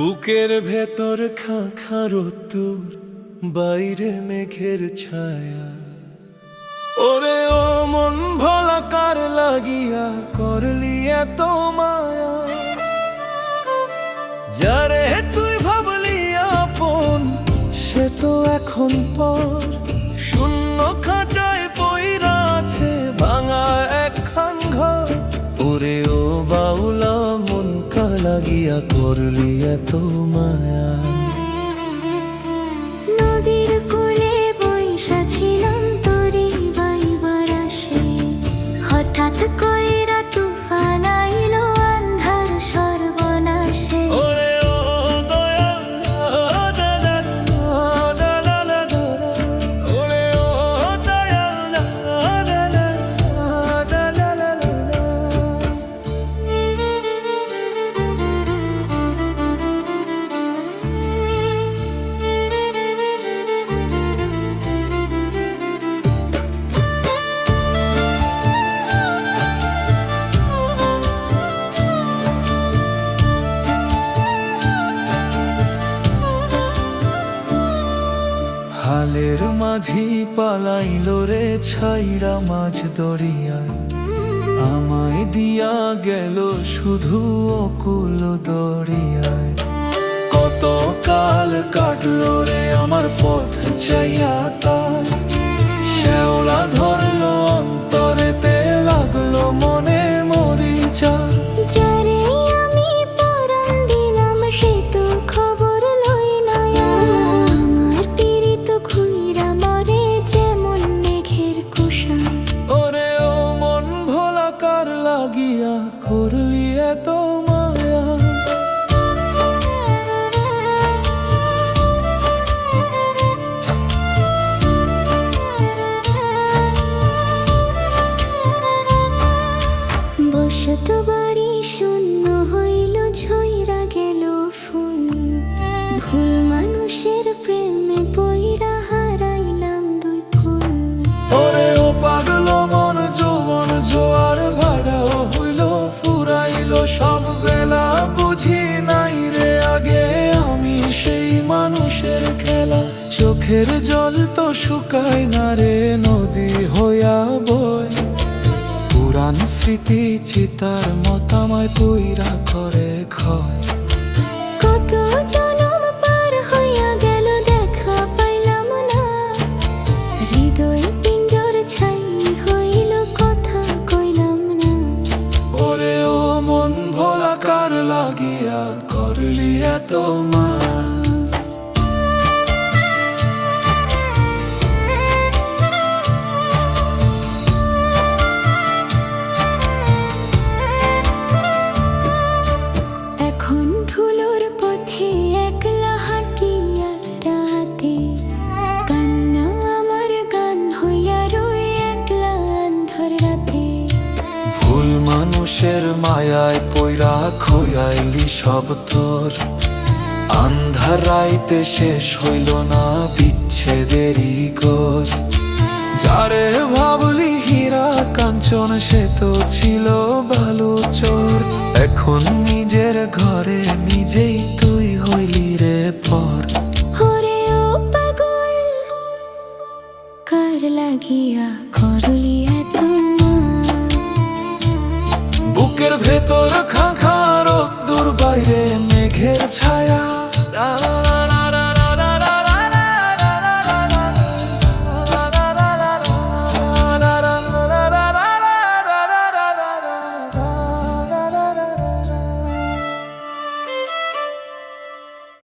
বুকের ভেতর খাঁ রোদ্দুর, বাইরে মেঘের ছায়া। ওরে ও মন ভোলা কার লাগিয়া করলি এত মায়া? যারে তুই ভাবলি আপন সে তো এখন পর, শূন্য খাঁচায় পইরা আছে ভাঙা একখান ঘর। ওরে ও বাউলা মন কা লাগিয়া করলি এত মায়া? নদীর কূলে বইসা ছিলাম তোরে বাইবার আসে, হঠাৎ কইরা তুফান আইলো আন্ধার সর্বনাশে। ওরে ও দয়া দাদা দাদা দাদা, ওরে ও দয়া দাদা দাদা দাদা। হালের মাঝি পালাইলো রে ছাইরা মাঝ দরিয়ায়, আমায় দিয়া গেল শুধু অকুল দরিয়ায়। কত কাল কাটলো রে আমার পথ চাইয়া তার, শ্যাওলা ধরলো অন্তরেতে লাগলো মনে মরিচা। যারে আমি পরাণ দিলাম সে তো খবর লই না, আমার পীড়িত খুইরা মরে যেমন মেঘের কুশা। ওরে ও মন ভোলা কার লাগিয়া করলি এত মায়া? বসত বাড়ি শূন্য হইল ঝইরা গেল ফুল, ভুল মানুষের প্রেমে পইরা হারাইলাম দুই কুল। ওরে ও পাগল মন যৌবন জোয়ার ভাড়াও হইল ফুরাইলো সব বেলা, বুঝি নাই রে আগে আমি সেই মানুষের খেলা। চোখের জল তো শুকায় না রে নদী হইয়া বয়, পুরান স্মৃতি চিতার মতাময় পইরা করে ক্ষয়। কত জনম পার হইয়া গেল দেখা পাইলাম না, হৃদয় পিঞ্জর ছাই হইল কথা কইলাম না। ওরে ও মন ভোলা কার লাগিয়া করলি এত মায়া? এখন ধুলোর পথে একলা হাঁটি একটা হাতে, কান্না আমার গান হইয়া রই একলা আন্ধার রাতে। ভুল মানুষের মায়ায় পইরা খোয়াইলি সব তোর, আন্ধার রাইতে শেষ হইল না বিচ্ছেদেরই গোর। যারে ভাবলি হীরা কাঞ্চন সে তো ছিল ভালো চোর, এখন নিজের ঘরে নিজেই তুই হইলি রে পর। ওরে ও পাগল কার লাগিয়া করলি